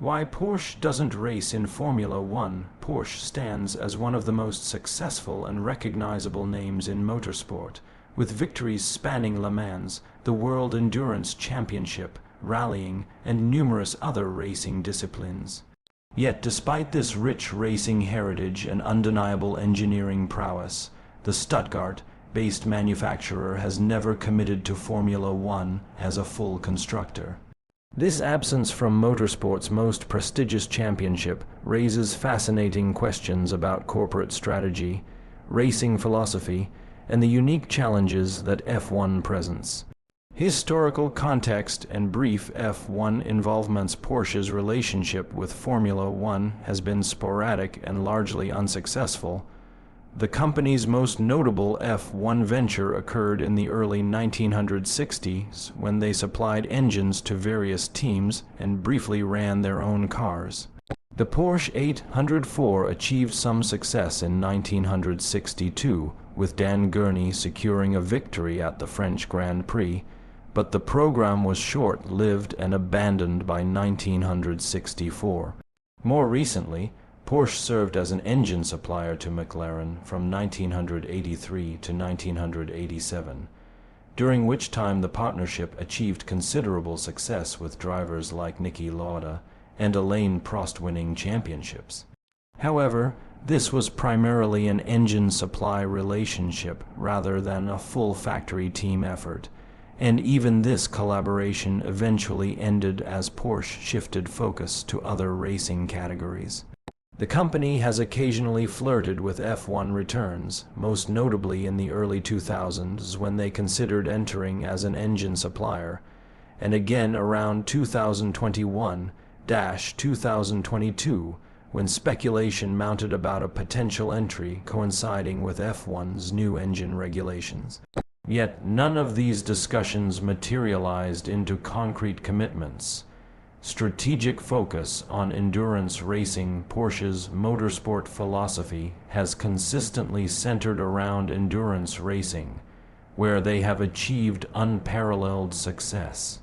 Why Porsche doesn't race in Formula One. Porsche stands as one of the most successful and recognizable names in motorsport, with victories spanning Le Mans, the World Endurance Championship, rallying, and numerous other racing disciplines. Yet despite this rich racing heritage and undeniable engineering prowess, the Stuttgart-based manufacturer has never committed to Formula One as a full constructor. This absence from motorsport's most prestigious championship raises fascinating questions about corporate strategy, racing philosophy, and the unique challenges that F1 presents. Historical context and brief F1 involvement's Porsche's relationship with Formula One has been sporadic and largely unsuccessful. The company's most notable F1 venture occurred in the early 1960s when they supplied engines to various teams and briefly ran their own cars. The Porsche 804 achieved some success in 1962, with Dan Gurney securing a victory at the French Grand Prix, but the program was short-lived and abandoned by 1964. More recently, Porsche served as an engine supplier to McLaren from 1983 to 1987, during which time the partnership achieved considerable success with drivers like Niki Lauda and Alain Prost winning championships. However, this was primarily an engine supply relationship rather than a full factory team effort, and even this collaboration eventually ended as Porsche shifted focus to other racing categories. The company has occasionally flirted with F1 returns, most notably in the early 2000s when they considered entering as an engine supplier, and again around 2021-2022 when speculation mounted about a potential entry coinciding with F1's new engine regulations. Yet none of these discussions materialized into concrete commitments. Strategic focus on endurance racing. Porsche's motorsport philosophy has consistently centered around endurance racing, where they have achieved unparalleled success.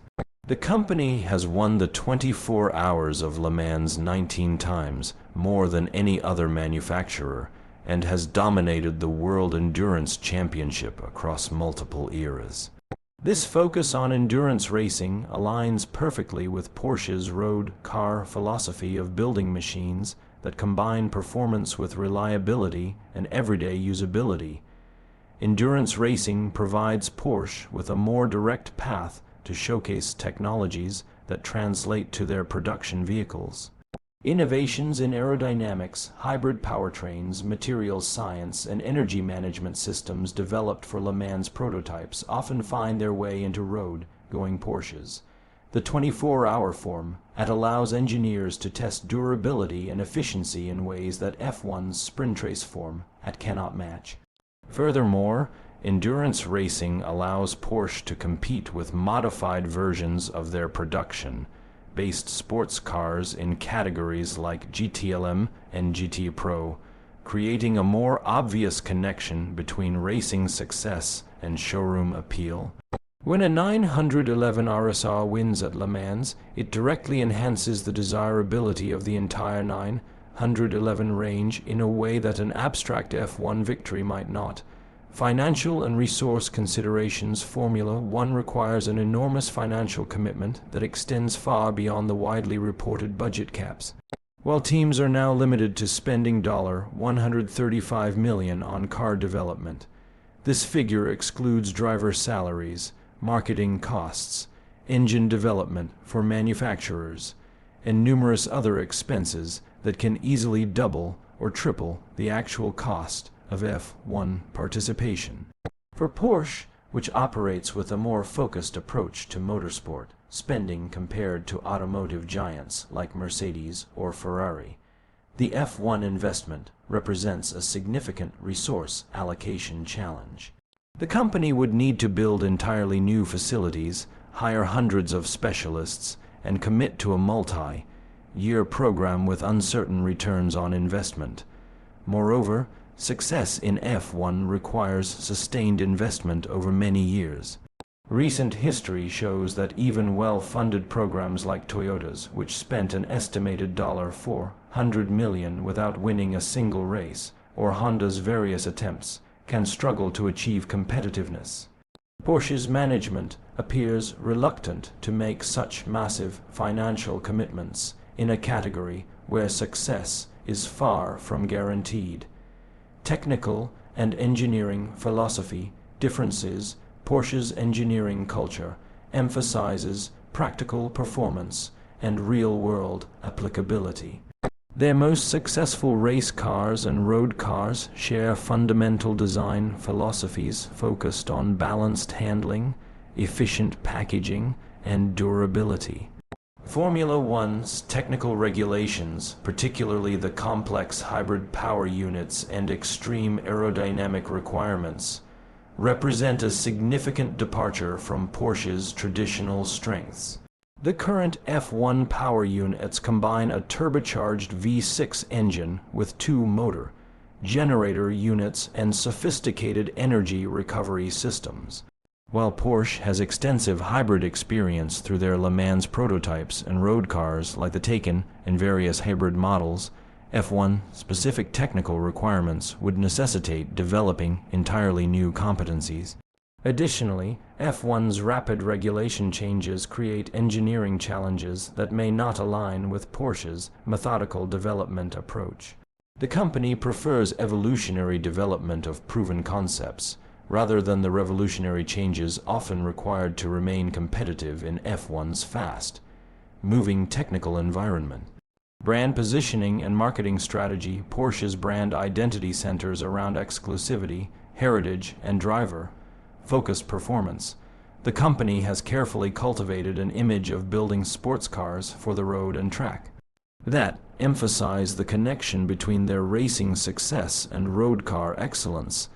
The company has won the 24 Hours of Le Mans 19 times, more than any other manufacturer, and has dominated the World Endurance Championship across multiple eras. This focus on endurance racing aligns perfectly with Porsche's road car philosophy of building machines that combine performance with reliability and everyday usability. Endurance racing provides Porsche with a more direct path to showcase technologies that translate to their production vehicles. Innovations in aerodynamics, hybrid powertrains, materials science, and energy management systems developed for Le Mans prototypes often find their way into road-going Porsches. The 24-hour format allows engineers to test durability and efficiency in ways that F1's sprint race format cannot match. Furthermore, endurance racing allows Porsche to compete with modified versions of their production-based sports cars in categories like GTLM and GT Pro, creating a more obvious connection between racing success and showroom appeal. When a 911 RSR wins at Le Mans, it directly enhances the desirability of the entire 911 range in a way that an abstract F1 victory might not. Financial and resource considerations. Formula One requires an enormous financial commitment that extends far beyond the widely reported budget caps. While teams are now limited to spending $135 million on car development, this figure excludes driver salaries, marketing costs, engine development for manufacturers, and numerous other expenses that can easily double or triple the actual cost of F1 participation. For Porsche, which operates with a more focused approach to motorsport spending compared to automotive giants like Mercedes or Ferrari, the F1 investment represents a significant resource allocation challenge. The company would need to build entirely new facilities, hire hundreds of specialists, and commit to a multi-year program with uncertain returns on investment. Moreover, success in F1 requires sustained investment over many years. Recent history shows that even well-funded programs like Toyota's, which spent an estimated $400 million without winning a single race, or Honda's various attempts, can struggle to achieve competitiveness. Porsche's management appears reluctant to make such massive financial commitments in a category where success is far from guaranteed. Technical and engineering philosophy differences. Porsche's engineering culture emphasizes practical performance and real-world applicability. Their most successful race cars and road cars share fundamental design philosophies focused on balanced handling, efficient packaging, and durability. Formula One's technical regulations, particularly the complex hybrid power units and extreme aerodynamic requirements, represent a significant departure from Porsche's traditional strengths. The current F1 power units combine a turbocharged V6 engine with two motor, generator units and sophisticated energy recovery systems. While Porsche has extensive hybrid experience through their Le Mans prototypes and road cars like the Taycan and various hybrid models, F1 specific technical requirements would necessitate developing entirely new competencies. Additionally, F1's rapid regulation changes create engineering challenges that may not align with Porsche's methodical development approach. The company prefers evolutionary development of proven concepts, rather than the revolutionary changes often required to remain competitive in F1's fast, moving technical environment. Brand positioning and marketing strategy. Porsche's brand identity centers around exclusivity, heritage, and driver-focused performance. The company has carefully cultivated an image of building sports cars for the road and track that emphasize the connection between their racing success and road car excellence.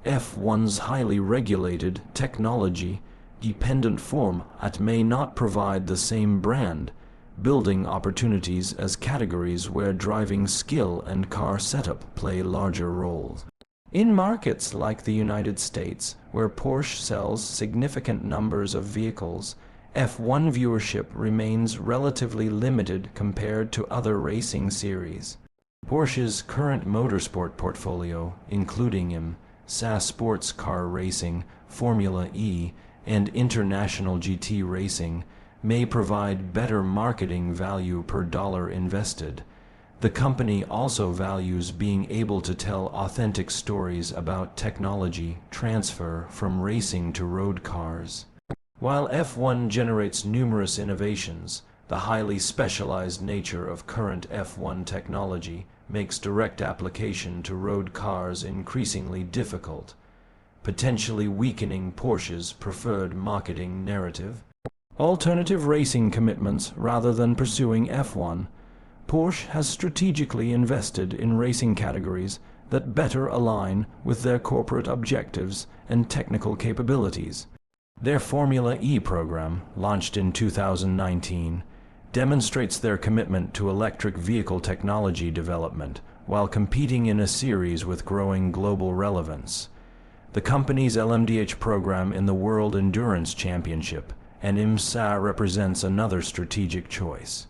F1's highly regulated, technology-dependent format may not provide the same brand building opportunities as categories where driving skill and car setup play larger roles. In markets like the United States, where Porsche sells significant numbers of vehicles, F1 viewership remains relatively limited compared to other racing series. Porsche's current motorsport portfolio, including SAS sports car racing, Formula E, and international GT racing, may provide better marketing value per dollar invested. The company also values being able to tell authentic stories about technology transfer from racing to road cars. While F1 generates numerous innovations, the highly specialized nature of current F1 technology makes direct application to road cars increasingly difficult, potentially weakening Porsche's preferred marketing narrative. Alternative racing commitments rather than pursuing F1. Porsche has strategically invested in racing categories that better align with their corporate objectives and technical capabilities. Their Formula E program, launched in 2019, demonstrates their commitment to electric vehicle technology development while competing in a series with growing global relevance. The company's LMDH program in the World Endurance Championship and IMSA represents another strategic choice.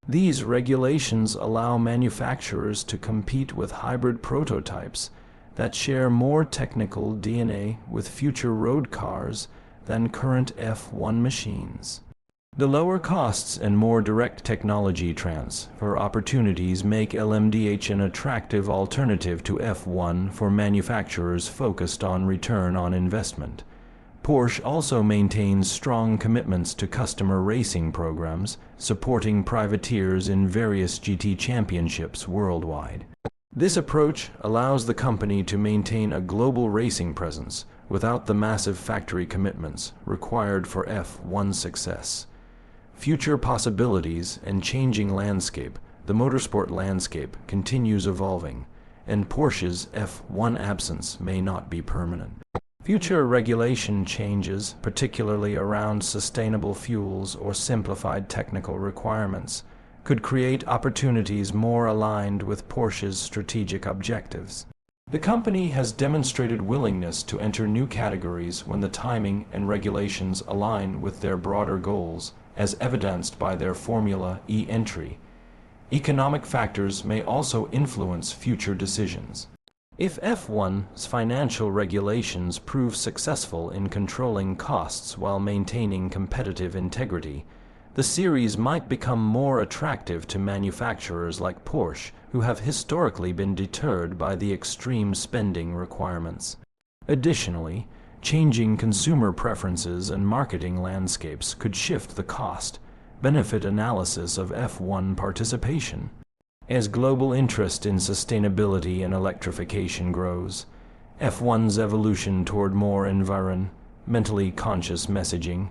These regulations allow manufacturers to compete with hybrid prototypes that share more technical DNA with future road cars than current F1 machines. The lower costs and more direct technology transfer opportunities make LMDH an attractive alternative to F1 for manufacturers focused on return on investment. Porsche also maintains strong commitments to customer racing programs, supporting privateers in various GT championships worldwide. This approach allows the company to maintain a global racing presence without the massive factory commitments required for F1 success. Future possibilities and changing landscape. The motorsport landscape continues evolving, and Porsche's F1 absence may not be permanent. Future regulation changes, particularly around sustainable fuels or simplified technical requirements, could create opportunities more aligned with Porsche's strategic objectives. The company has demonstrated willingness to enter new categories when the timing and regulations align with their broader goals, as evidenced by their Formula E entry. Economic factors may also influence future decisions. If F1's financial regulations prove successful in controlling costs while maintaining competitive integrity, the series might become more attractive to manufacturers like Porsche, who have historically been deterred by the extreme spending requirements. Additionally, changing consumer preferences and marketing landscapes could shift the cost-benefit analysis of F1 participation. As global interest in sustainability and electrification grows, F1's evolution toward more environmentally conscious messaging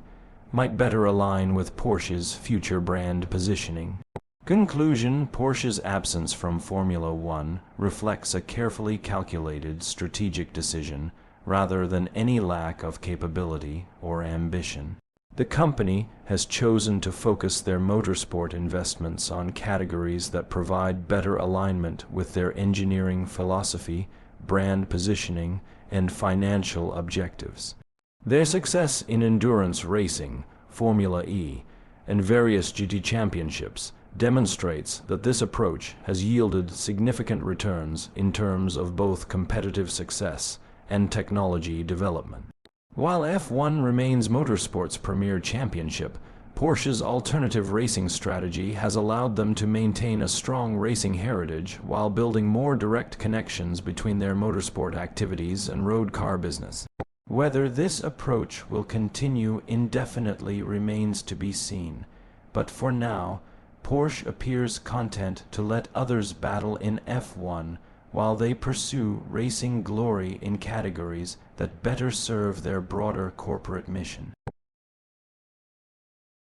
might better align with Porsche's future brand positioning. Conclusion: Porsche's absence from Formula One reflects a carefully calculated strategic decision rather than any lack of capability or ambition. The company has chosen to focus their motorsport investments on categories that provide better alignment with their engineering philosophy, brand positioning, and financial objectives. Their success in endurance racing, Formula E, and various GT championships demonstrates that this approach has yielded significant returns in terms of both competitive success and technology development. While F1 remains motorsport's premier championship, Porsche's alternative racing strategy has allowed them to maintain a strong racing heritage while building more direct connections between their motorsport activities and road car business. Whether this approach will continue indefinitely remains to be seen, but for now, Porsche appears content to let others battle in F1 while they pursue racing glory in categories that better serve their broader corporate mission.